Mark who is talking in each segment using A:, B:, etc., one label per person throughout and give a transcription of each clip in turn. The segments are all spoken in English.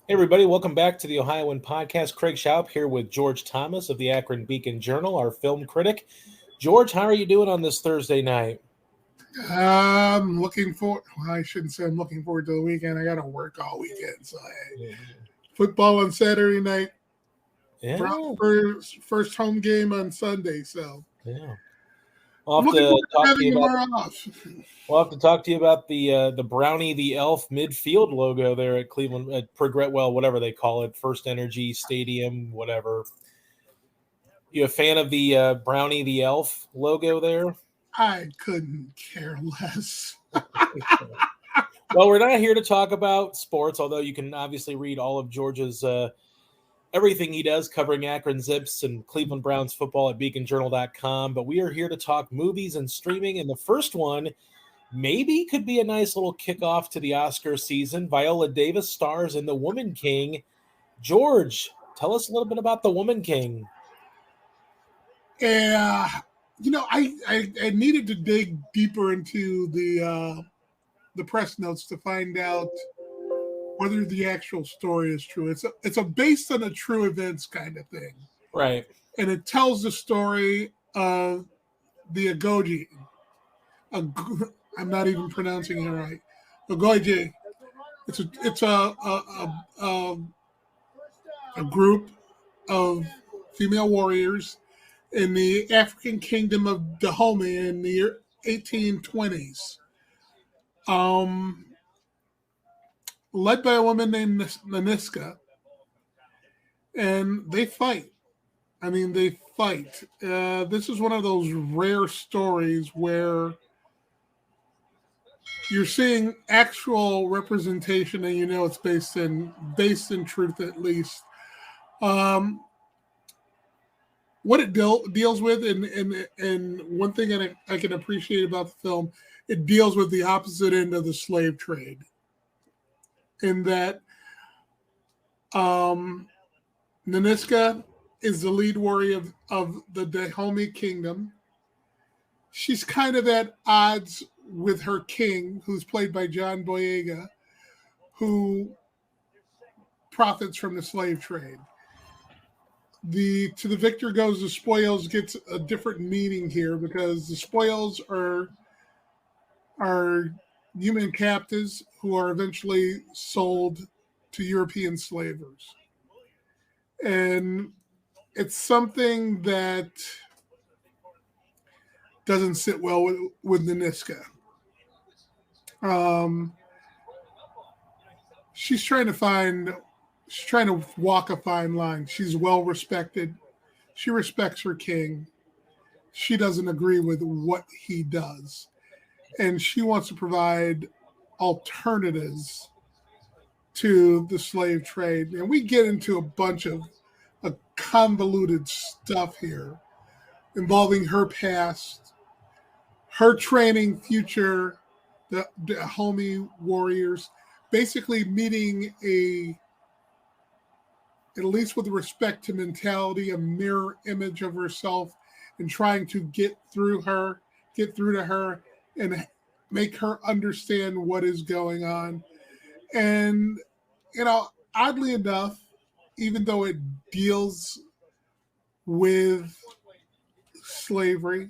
A: Hey, everybody, welcome back to the Ohioan podcast. Craig Schaub here with George Thomas of the Akron Beacon Journal, our film critic. George, how are you doing on this Thursday night?
B: I'm looking for. Well, I shouldn't say I'm looking forward to the weekend. I got to work all weekend. So football on Saturday night.
A: Yeah.
B: First home game on Sunday. So
A: Yeah.
B: I'm looking forward to having tomorrow off.
A: We'll have to talk to you about the Brownie the Elf midfield logo there at Cleveland, at whatever they call it, First Energy Stadium, whatever. You a fan of the Brownie the Elf logo there?
B: I couldn't care less.
A: Well, we're not here to talk about sports, although you can obviously read all of George's everything he does covering Akron Zips and Cleveland Browns football at beaconjournal.com. But we are here to talk movies and streaming. And the first one maybe could be a nice little kickoff to the Oscar season. Viola Davis stars in The Woman King. George, tell us a little bit about The Woman King.
B: Yeah, I needed to dig deeper into the press notes to find out whether the actual story is true. It's a based on a true events kind of thing,
A: right?
B: And it tells the story of the Agoji. I'm not even pronouncing it right. Agoji. It's a group of female warriors in the African kingdom of Dahomey in the 1820s. Led by a woman named Naniska, and they fight. They fight. This is one of those rare stories where you're seeing actual representation, and it's based in truth at least. What it deals with, and one thing that I can appreciate about the film, it deals with the opposite end of the slave trade. In that Naniska is the lead warrior of the Dahomey kingdom. She's kind of at odds with her king, who's played by John Boyega, who profits from the slave trade. To the victor goes the spoils gets a different meaning here, because the spoils are human captives who are eventually sold to European slavers. And it's something that doesn't sit well with Naniska. She's trying to walk a fine line. She's well respected. She respects her king. She doesn't agree with what he does. And she wants to provide alternatives to the slave trade. And we get into a bunch of convoluted stuff here involving her past, her training future, the Dahomey warriors, basically meeting at least with respect to mentality, a mirror image of herself, and trying to get through to her, and make her understand what is going on. And, oddly enough, even though it deals with slavery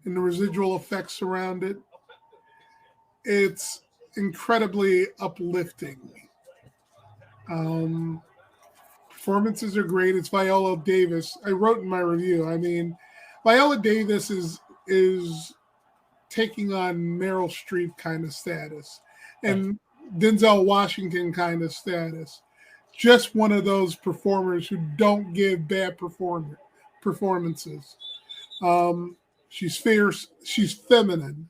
B: and the residual effects around it, it's incredibly uplifting. Performances are great. It's Viola Davis. I wrote in my review, Viola Davis is taking on Meryl Streep kind of status and Denzel Washington kind of status. Just one of those performers who don't give bad performances. She's fierce. She's feminine.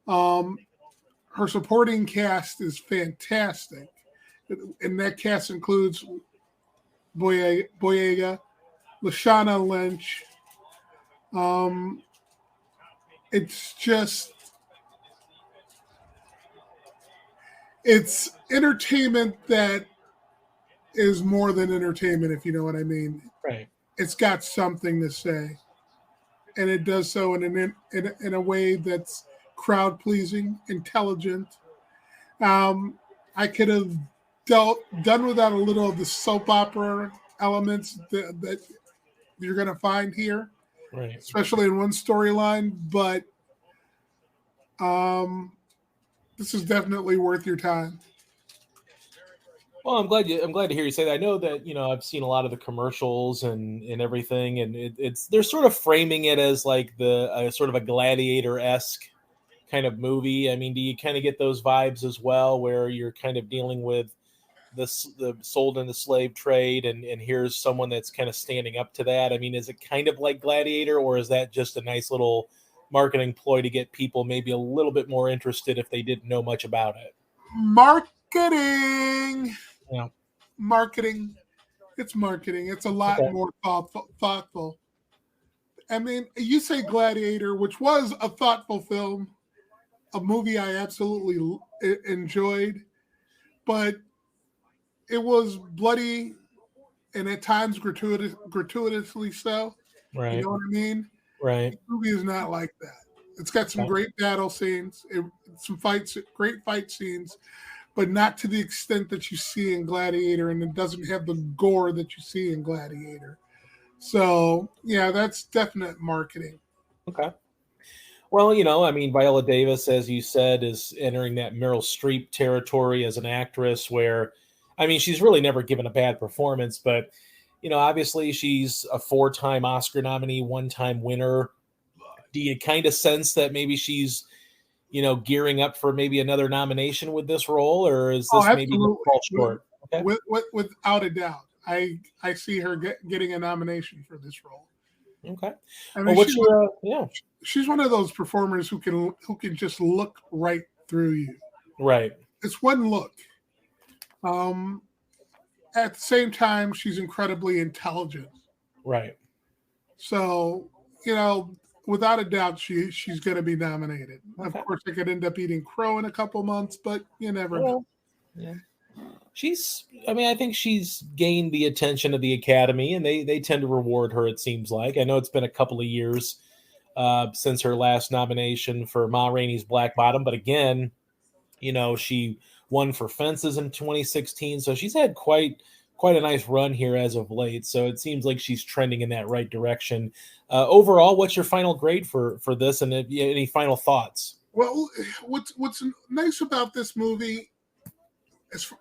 B: Her supporting cast is fantastic. And that cast includes Boyega, Lashana Lynch. It's entertainment that is more than entertainment, if you know what I mean.
A: Right.
B: It's got something to say, and it does so in a way that's crowd pleasing, intelligent. I could have done without a little of the soap opera elements that you're going to find here,
A: Right.
B: especially in one storyline. But this is definitely worth your time.
A: Well, I'm glad to hear you say that. I know that I've seen a lot of the commercials and everything, and it's they're sort of framing it as like the sort of a gladiator-esque kind of movie. I mean, do you kind of get those vibes as well, where you're kind of dealing with the sold in the slave trade, and here's someone that's kind of standing up to that? I mean, is it kind of like Gladiator, or is that just a nice little marketing ploy to get people maybe a little bit more interested if they didn't know much about it?
B: Marketing.
A: Yeah.
B: Marketing. It's marketing. It's a lot
A: Okay.
B: more thoughtful. I mean, you say Gladiator, which was a thoughtful film, a movie I absolutely enjoyed, but it was bloody and at times gratuitously so. You
A: Right.
B: know what I mean?
A: Right.
B: The movie is not like that. It's got some
A: Okay.
B: great battle scenes, great fight scenes, but not to the extent that you see in Gladiator, and it doesn't have the gore that you see in Gladiator. So, yeah, that's definite marketing.
A: Okay. Well, I mean, Viola Davis, as you said, is entering that Meryl Streep territory as an actress where, I mean, she's really never given a bad performance, but, obviously she's a 4-time Oscar nominee, 1-time winner. Do you kind of sense that maybe she's, gearing up for maybe another nomination with this role, or is
B: Oh,
A: this maybe going to
B: absolutely.
A: fall short? Okay.
B: Without a doubt. I see her getting a nomination for this role.
A: Okay.
B: I
A: Well,
B: mean,
A: what's your, yeah.
B: she's one of those performers who can just look right through you.
A: Right.
B: It's one look. At the same time, she's incredibly intelligent.
A: Right.
B: So, without a doubt, she's going to be nominated. Okay. Of course, they could end up eating crow in a couple months, but you never know.
A: Yeah. I think she's gained the attention of the Academy, and they tend to reward her, it seems like. I know it's been a couple of years since her last nomination for Ma Rainey's Black Bottom, but again, she won for Fences in 2016, so she's had quite a nice run here as of late. So it seems like she's trending in that right direction. Overall, what's your final grade for this, and any final thoughts?
B: Well, what's nice about this movie,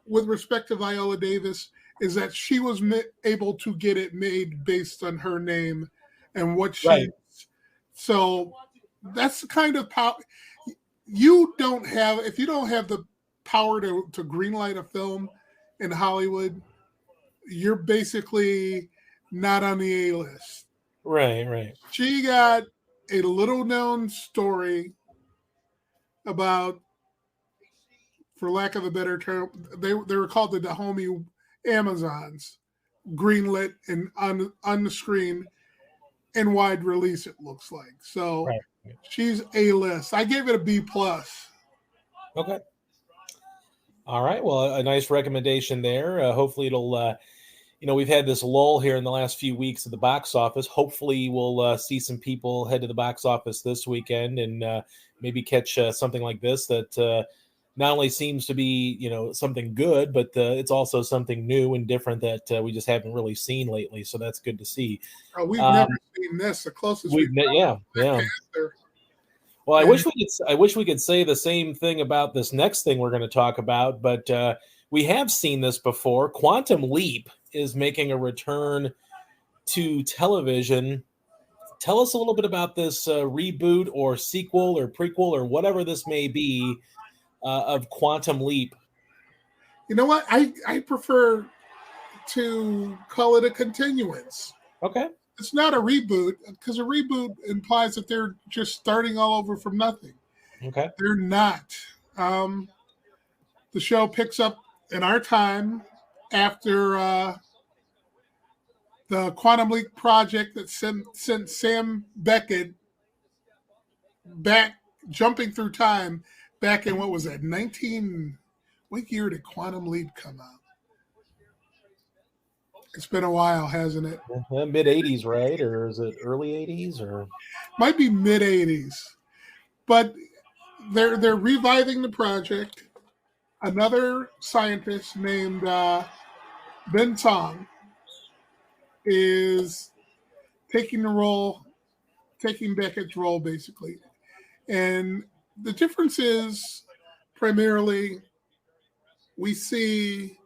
B: with respect to Viola Davis, is that she was able to get it made based on her name and what she.
A: Right.
B: So that's the kind of power you don't have. If you don't have the power to greenlight a film in Hollywood, you're basically not on the A-list.
A: Right.
B: She got a little-known story about, for lack of a better term, they were called the Dahomey Amazons, greenlit and on the screen in wide release, it looks like. So right. She's A-list. I gave it a B+.
A: Okay. All right. Well, a nice recommendation there. Hopefully it'll, we've had this lull here in the last few weeks at the box office. Hopefully we'll see some people head to the box office this weekend and maybe catch something like this that not only seems to be, something good, but it's also something new and different that we just haven't really seen lately. So that's good to see.
B: We've never seen this. The closest we've
A: yeah. Well, I wish we could say the same thing about this next thing we're going to talk about, but we have seen this before. Quantum Leap is making a return to television. Tell us a little bit about this reboot or sequel or prequel or whatever this may be of Quantum Leap.
B: You know what? I prefer to call it a continuance.
A: Okay.
B: It's not a reboot, because a reboot implies that they're just starting all over from nothing.
A: Okay.
B: They're not. The show picks up in our time after the Quantum Leap project that sent Sam Beckett back, jumping through time, back in, what was that, what year did Quantum Leap come out? It's been a while, hasn't it?
A: Mid 80s, right? Or is it early 80s? Or
B: might be mid 80s. But they're reviving the project. another scientist named Ben Tong is taking Beckett's role basically. And the difference is primarily we see,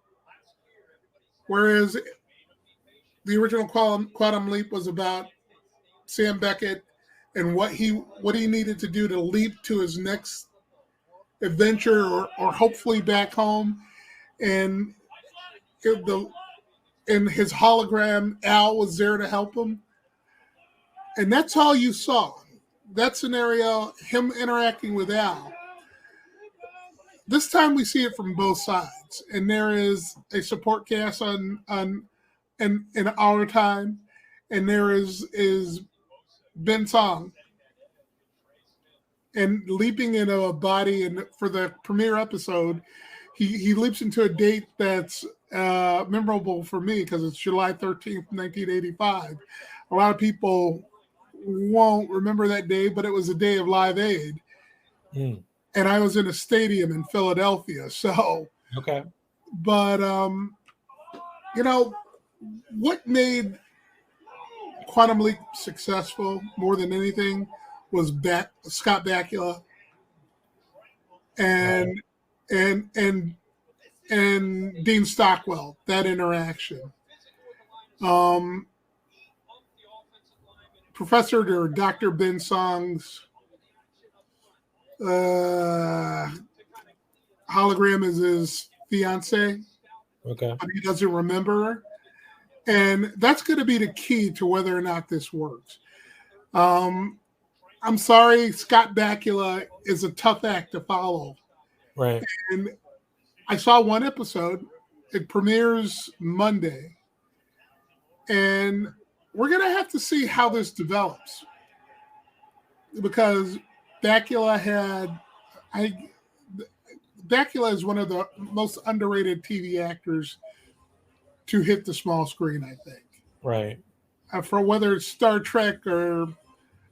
B: whereas the original Quantum Leap was about Sam Beckett and what he needed to do to leap to his next adventure or hopefully back home, and his hologram Al was there to help him, and that's all you saw. That scenario, him interacting with Al. This time we see it from both sides, and there is a support cast in our time, and there is Ben Song, and leaping into a body. And for the premiere episode, he leaps into a date that's memorable for me because it's July 13th, 1985. A lot of people won't remember that day, but it was a day of Live Aid. And I was in a stadium in Philadelphia. So,
A: okay.
B: But, what made Quantum Leap successful more than anything was Scott Bakula and Dean Stockwell, that interaction. Professor or Dr. Ben Song's hologram is his fiance.
A: Okay.
B: But he doesn't remember her. And that's going to be the key to whether or not this works. I'm sorry, Scott Bakula is a tough act to follow.
A: Right.
B: And I saw one episode. It premieres Monday. And we're going to have to see how this develops. Because Bakula is one of the most underrated TV actors to hit the small screen, I think.
A: Right.
B: For whether it's Star Trek or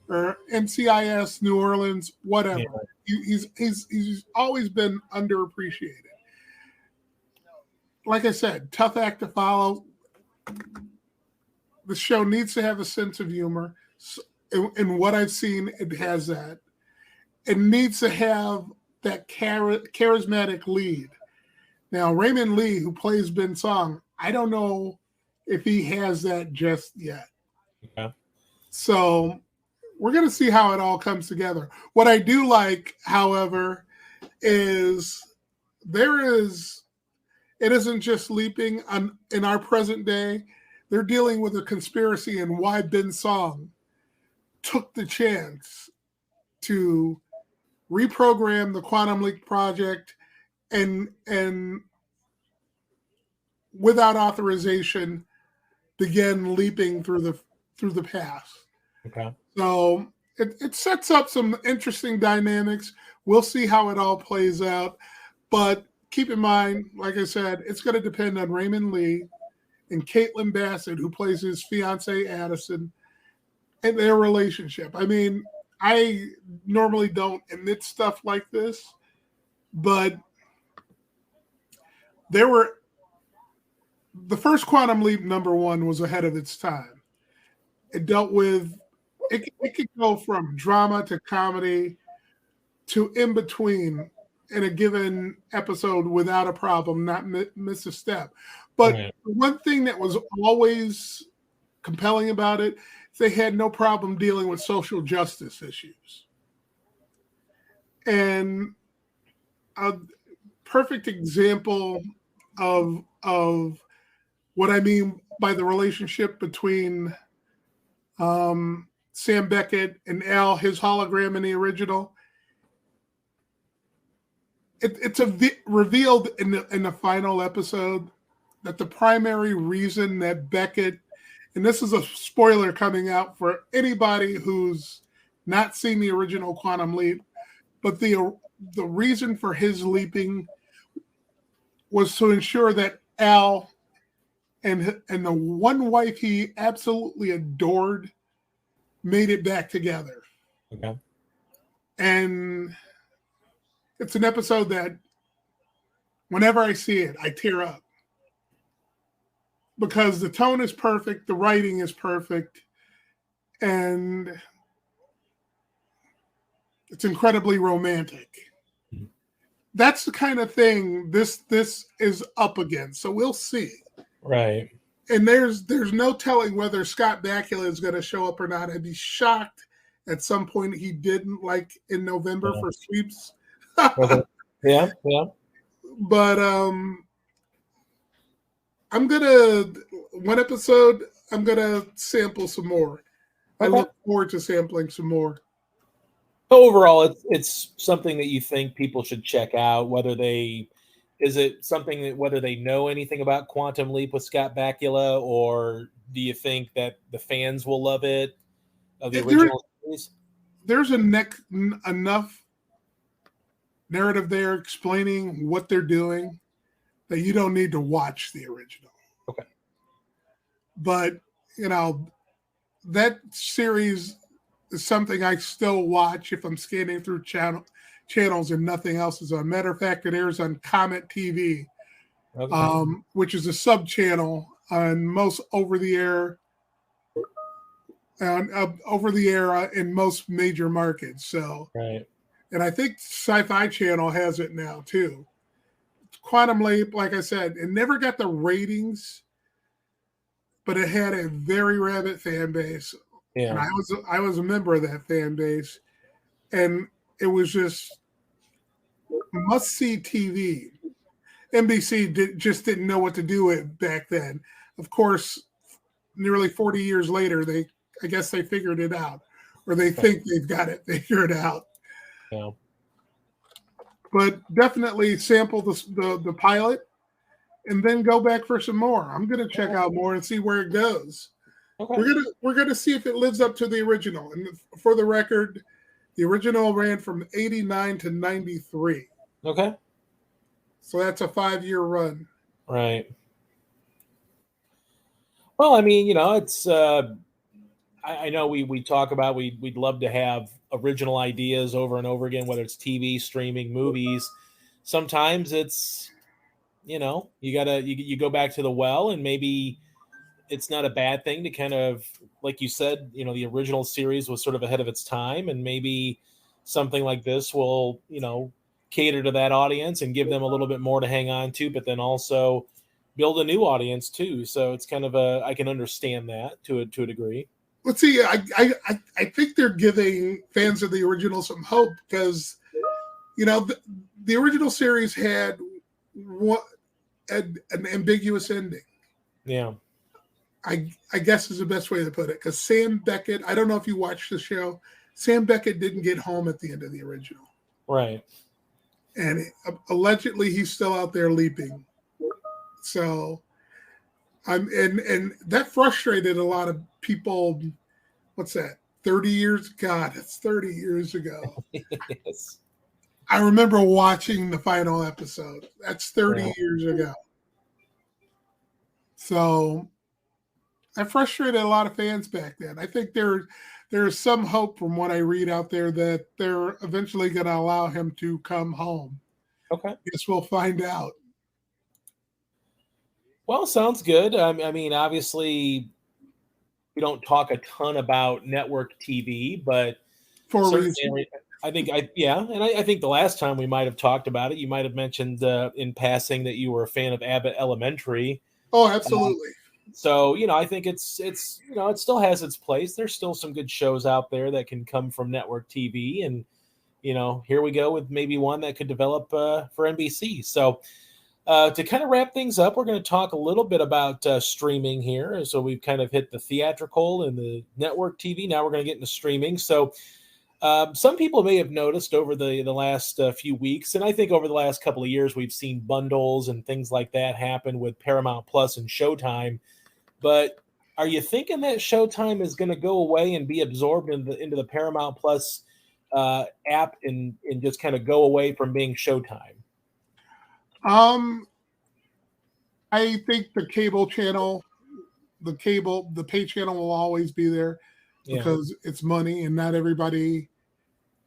B: NCIS, New Orleans, whatever. Yeah. He's always been underappreciated. Like I said, tough act to follow. The show needs to have a sense of humor. In what I've seen, it has that. It needs to have that charismatic lead. Now, Raymond Lee, who plays Ben Song, I don't know if he has that just yet.
A: Okay.
B: So we're going to see how it all comes together. What I do like, however, is it isn't just leaping in our present day. They're dealing with a conspiracy and why Ben Song took the chance to reprogram the Quantum Leap project and without authorization began leaping through the past.
A: Okay.
B: So it sets up some interesting dynamics. We'll see how it all plays out. But keep in mind, like I said, it's going to depend on Raymond Lee and Caitlin Bassett, who plays his fiance Addison, and their relationship. I mean, I normally don't admit stuff like this, but the first Quantum Leap #1 was ahead of its time. It dealt with, it could go from drama to comedy to in between in a given episode without a problem, not miss a step. But
A: right.
B: One thing that was always compelling about it, they had no problem dealing with social justice issues. And a perfect example of what I mean by the relationship between Sam Beckett and Al, his hologram in the original. It's revealed in the final episode that the primary reason that Beckett, and this is a spoiler coming out for anybody who's not seen the original Quantum Leap, but the reason for his leaping was to ensure that Al and the one wife he absolutely adored made it back together.
A: Okay.
B: And it's an episode that Whenever I see it, I tear up because the tone is perfect, the writing is perfect, and it's incredibly romantic. That's the kind of thing this is up against. So we'll see.
A: Right.
B: And there's no telling whether Scott Bakula is going to show up or not. I'd be shocked at some point he didn't, like in November for sweeps.
A: Yeah, yeah.
B: But I'm gonna one episode. I'm gonna sample some more. I look forward to sampling some more.
A: Overall, it's something that you think people should check out. Whether they is it something that whether they know anything about Quantum Leap with Scott Bakula, or do you think that the fans will love it of the original series?
B: There's enough narrative there explaining what they're doing that you don't need to watch the original.
A: Okay.
B: But, that series is something I still watch if I'm scanning through channels and nothing else is on. Matter of fact, it airs on Comet TV, which is a sub-channel on most over-the-air in most major markets. So,
A: right.
B: And I think Sci-Fi Channel has it now too. Quantum Leap, like I said, it never got the ratings, but it had a very rabid fan base.
A: Yeah.
B: And I was a member of that fan base, and it was just must-see TV. NBC just didn't know what to do with back then. Of course, nearly 40 years later, I guess they figured it out, or they think they've got it figured out.
A: Yeah.
B: But definitely sample the pilot, and then go back for some more. I'm going to check out more and see where it goes. Okay. We're gonna see if it lives up to the original. And for the record, the original ran from 89 to 93.
A: Okay.
B: So that's a 5-year run.
A: Right. Well, I mean, it's I know we talk about we'd love to have original ideas over and over again, whether it's TV, streaming, movies. Sometimes it's you go back to the well, and maybe it's not a bad thing to kind of, like you said, the original series was sort of ahead of its time, and maybe something like this will, cater to that audience and give them a little bit more to hang on to, but then also build a new audience too. So it's kind of I can understand that to a degree.
B: Let's see. I think they're giving fans of the original some hope because, the original series had an ambiguous ending.
A: Yeah.
B: I guess is the best way to put it, because Sam Beckett, I don't know if you watched the show, Sam Beckett didn't get home at the end of the original.
A: Right.
B: And allegedly he's still out there leaping. So, and that frustrated a lot of people. What's that? 30 years? God, it's 30 years ago.
A: Yes.
B: I remember watching the final episode. That's 30 years ago. So, I frustrated a lot of fans back then. I think there is some hope from what I read out there that they're eventually going to allow him to come home.
A: Okay.
B: Guess we'll find out.
A: Well, sounds good. I mean, obviously, we don't talk a ton about network TV, but certainly, I think I think the last time we might have talked about it, you might have mentioned in passing that you were a fan of Abbott Elementary.
B: Oh, absolutely.
A: So, I think it's it still has its place. There's still some good shows out there that can come from network TV, and here we go with maybe one that could develop for NBC. So, to kind of wrap things up, we're going to talk a little bit about streaming here. So we've kind of hit the theatrical and the network TV. Now we're going to get into streaming. So some people may have noticed over the last few weeks, and I think over the last couple of years, we've seen bundles and things like that happen with Paramount Plus and Showtime. But are you thinking that Showtime is going to go away and be absorbed into the Paramount Plus app and just kind of go away from being Showtime?
B: I think the cable channel, the pay channel will always be there because it's money and not everybody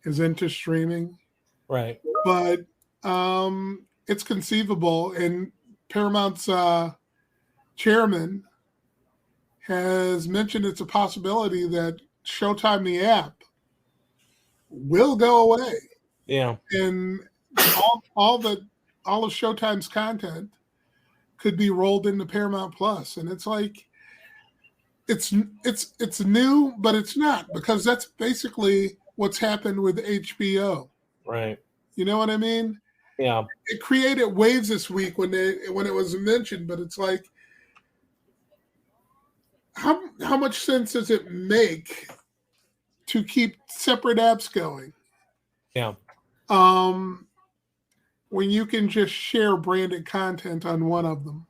B: is into streaming.
A: Right.
B: But it's conceivable, and Paramount's chairman has mentioned it's a possibility that Showtime, the app, will go away.
A: Yeah.
B: And all of Showtime's content could be rolled into Paramount Plus. And it's like, it's new, but it's not, because that's basically what's happened with HBO.
A: Right.
B: You know what I mean?
A: Yeah.
B: It created waves this week when it was mentioned, but it's like, how much sense does it make to keep separate apps going?
A: Yeah.
B: When you can just share branded content on one of them.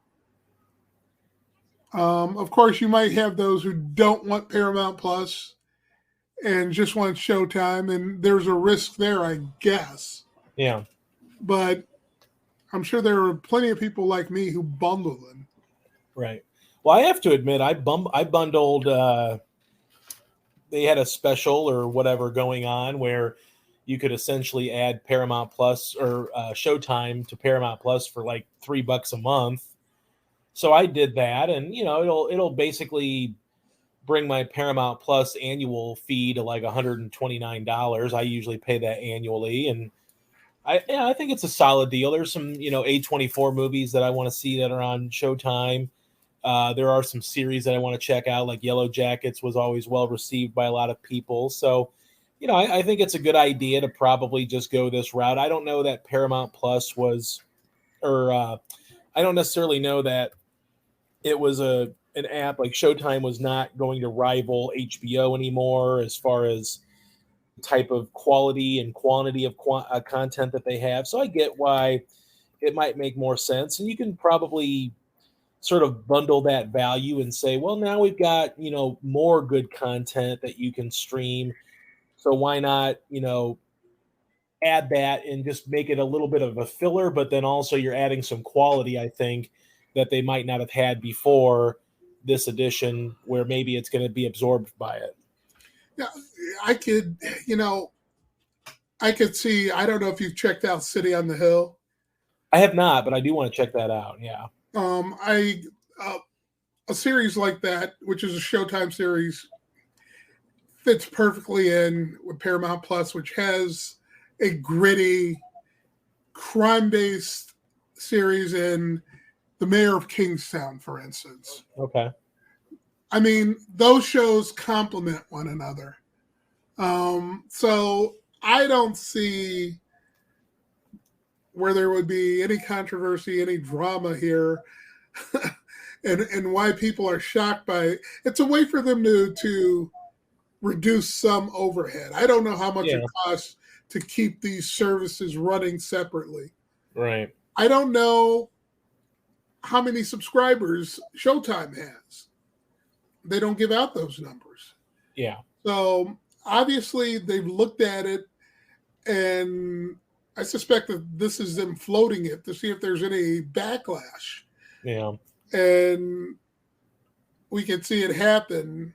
B: Of course, you might have those who don't want Paramount Plus and just want Showtime, and there's a risk there, I guess.
A: Yeah.
B: But I'm sure there are plenty of people like me who bundle them.
A: Right. Well, I have to admit, I bundled. They had a special or whatever going on where you could essentially add Paramount Plus or Showtime to Paramount Plus for like $3 a month. So I did that, and it'll basically bring my Paramount Plus annual fee to like $129. I usually pay that annually, and I think it's a solid deal. There's some A24 movies that I want to see that are on Showtime. There are some series that I want to check out, like Yellow Jackets was always well received by a lot of people. So, I think it's a good idea to probably just go this route. I don't know that Paramount Plus was, or I don't necessarily know that it was an app like Showtime was not going to rival HBO anymore as far as type of quality and quantity of content that they have. So I get why it might make more sense. And you can probably sort of bundle that value and say, well, now we've got, more good content that you can stream. So why not, add that and just make it a little bit of a filler, but then also you're adding some quality, I think, that they might not have had before this edition, where maybe it's going to be absorbed by it.
B: Yeah, I could see, I don't know if you've checked out City on the Hill.
A: I have not, but I do want to check that out. Yeah.
B: A series like that, which is a Showtime series, fits perfectly in with Paramount Plus, which has a gritty, crime-based series in The Mayor of Kingstown, for instance.
A: Okay.
B: I mean, those shows complement one another. So I don't see where there would be any controversy, any drama here, and why people are shocked by it. It's a way for them to reduce some overhead. I don't know how much it costs to keep these services running separately.
A: Right.
B: I don't know how many subscribers Showtime has. They don't give out those numbers.
A: Yeah.
B: So obviously they've looked at it, and I suspect that this is them floating it to see if there's any backlash.
A: Yeah.
B: And we can see it happen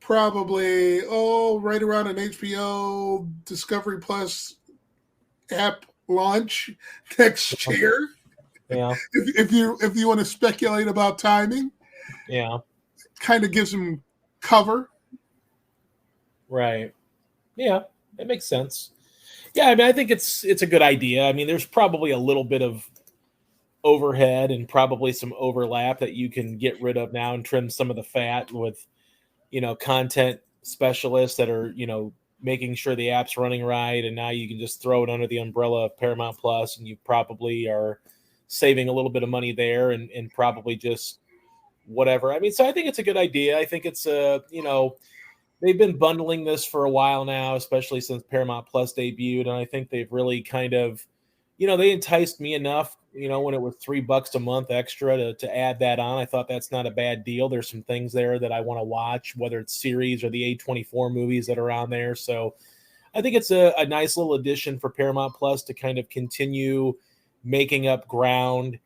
B: probably, right around an HBO Discovery Plus app launch next year.
A: Yeah.
B: If you want to speculate about timing.
A: Yeah.
B: Kind of gives them cover.
A: Right. Yeah, it makes sense. Yeah, I mean, I think it's a good idea. I mean, there's probably a little bit of overhead and probably some overlap that you can get rid of now and trim some of the fat with, content specialists that are, making sure the app's running right. And now you can just throw it under the umbrella of Paramount Plus, and you probably are saving a little bit of money there and probably just whatever. I mean, so I think it's a good idea. I think it's they've been bundling this for a while now, especially since Paramount Plus debuted. And I think they've really kind of, they enticed me enough, when it was $3 a month extra to add that on. I thought that's not a bad deal. There's some things there that I want to watch, whether it's series or the A24 movies that are on there. So I think it's a nice little addition for Paramount Plus to kind of continue making up ground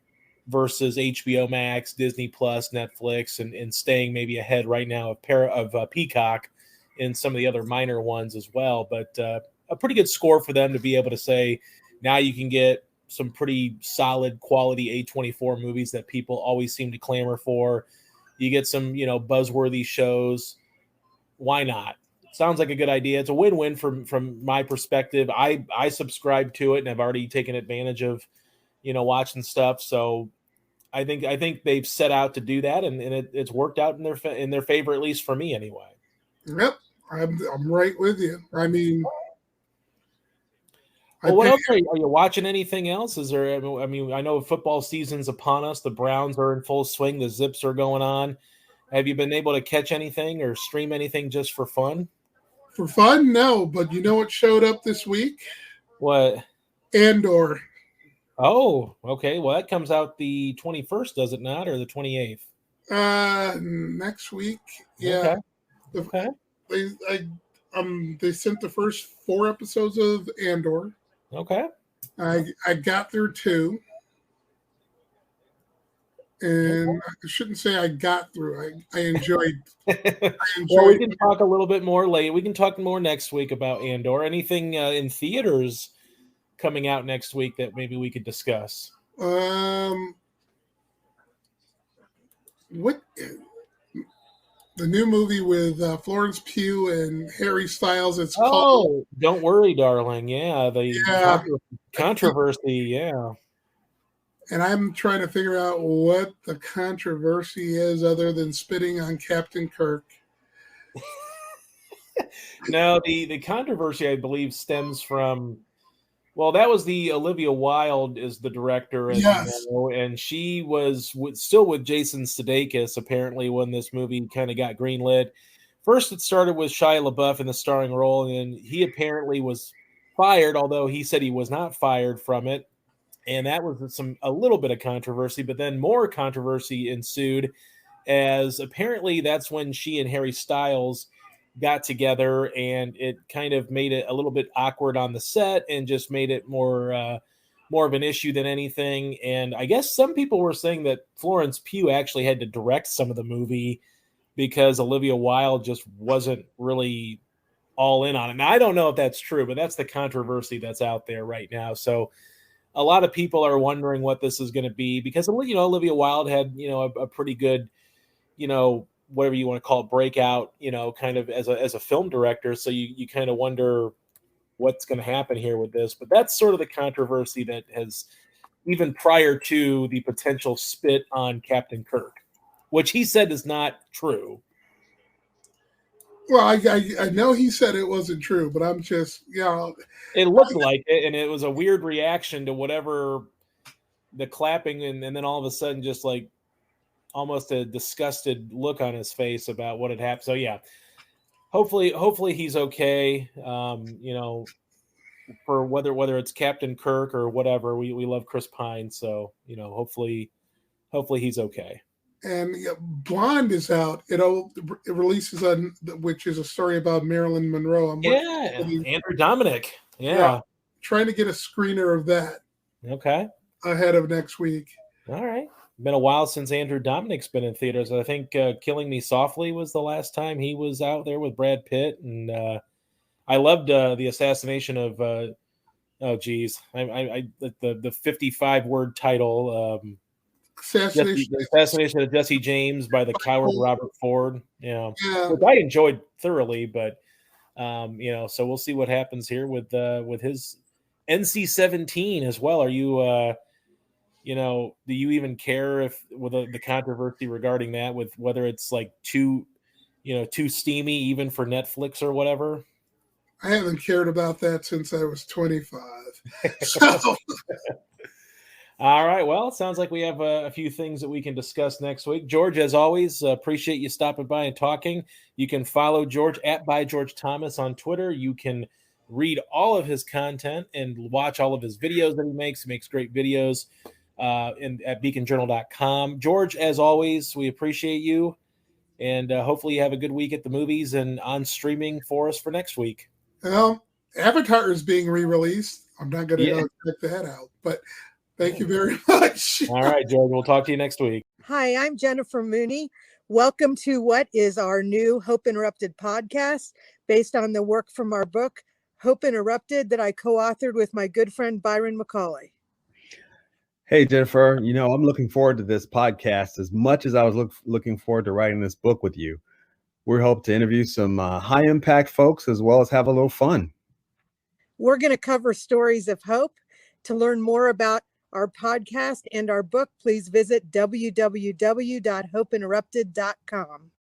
A: versus HBO Max, Disney Plus, Netflix, and staying maybe ahead right now of Peacock and some of the other minor ones as well. But a pretty good score for them to be able to say, now you can get some pretty solid quality A24 movies that people always seem to clamor for. You get some, buzzworthy shows. Why not? Sounds like a good idea. It's a win-win from my perspective. I subscribe to it and have already taken advantage of, watching stuff. So I think they've set out to do that, and it's worked out in their favor, at least for me anyway.
B: Yep, I'm right with you. I mean,
A: well, what else are you watching? Anything else? Is there? I mean, I know football season's upon us. The Browns are in full swing. The Zips are going on. Have you been able to catch anything or stream anything just for fun?
B: For fun, no. But you know what showed up this week?
A: What?
B: Andor.
A: Oh, okay. Well, that comes out the 21st, does it not, or the 28th?
B: Next week. Yeah.
A: Okay.
B: They sent the first 4 episodes of Andor.
A: Okay.
B: I got through 2. And I shouldn't say I got through. I enjoyed.
A: Well, we can talk a little bit more later. We can talk more next week about Andor. Anything in theaters coming out next week that maybe we could discuss?
B: What the new movie with Florence Pugh and Harry Styles? It's called.
A: Don't worry, darling. Yeah, controversy. Yeah.
B: And I'm trying to figure out what the controversy is other than spitting on Captain Kirk.
A: No, the controversy, I believe, stems from, well, that was the Olivia Wilde is the director. And she was still with Jason Sudeikis, apparently, when this movie kind of got greenlit. First, it started with Shia LaBeouf in the starring role, and he apparently was fired, although he said he was not fired from it. And that was a little bit of controversy, but then more controversy ensued, as apparently that's when she and Harry Styles got together, and it kind of made it a little bit awkward on the set and just made it more of an issue than anything. And I guess some people were saying that Florence Pugh actually had to direct some of the movie because Olivia Wilde just wasn't really all in on it. Now, I don't know if that's true, but that's the controversy that's out there right now. So a lot of people are wondering what this is going to be because, Olivia Wilde had, a pretty good, whatever you want to call it, breakout, kind of as a film director. So you kind of wonder what's going to happen here with this. But that's sort of the controversy that has, even prior to the potential spit on Captain Kirk, which he said is not true.
B: Well, I know he said it wasn't true, but I'm just,
A: It looked like it, and it was a weird reaction to whatever the clapping, and then all of a sudden just like almost a disgusted look on his face about what had happened. So yeah, hopefully he's okay. For whether it's Captain Kirk or whatever, we love Chris Pine, so hopefully he's okay.
B: And Blonde is out. It releases on, which is a story about Marilyn Monroe.
A: Andrew Dominic. Yeah,
B: trying to get a screener of that.
A: Okay.
B: Ahead of next week.
A: All right. Been a while since Andrew Dominic's been in theaters. I think Killing Me Softly was the last time he was out there with Brad Pitt, and I loved the assassination of. The 55-word title. Assassination of Jesse James by the coward Robert Ford. Which I enjoyed thoroughly, but so we'll see what happens here with his NC-17 as well. Are you do you even care if with the controversy regarding that, with whether it's like too steamy even for Netflix or whatever?
B: I haven't cared about that since I was 25. So.
A: All right. Well, it sounds like we have a few things that we can discuss next week. George, as always, appreciate you stopping by and talking. You can follow George at @ByGeorgeThomas on Twitter. You can read all of his content and watch all of his videos that he makes. He makes great videos at beaconjournal.com. George, as always, we appreciate you. And hopefully you have a good week at the movies and on streaming for us for next week.
B: Well, Avatar is being re-released. I'm not going to go check that out, but thank you very much.
A: All right, George. We'll talk to you next week.
C: Hi, I'm Jennifer Mooney. Welcome to what is our new Hope Interrupted podcast based on the work from our book, Hope Interrupted, that I co-authored with my good friend Byron McCauley.
D: Hey, Jennifer, I'm looking forward to this podcast as much as I was looking forward to writing this book with you. We hope to interview some high impact folks as well as have a little fun.
C: We're going to cover stories of hope. To learn more about our podcast and our book, please visit www.hopeinterrupted.com.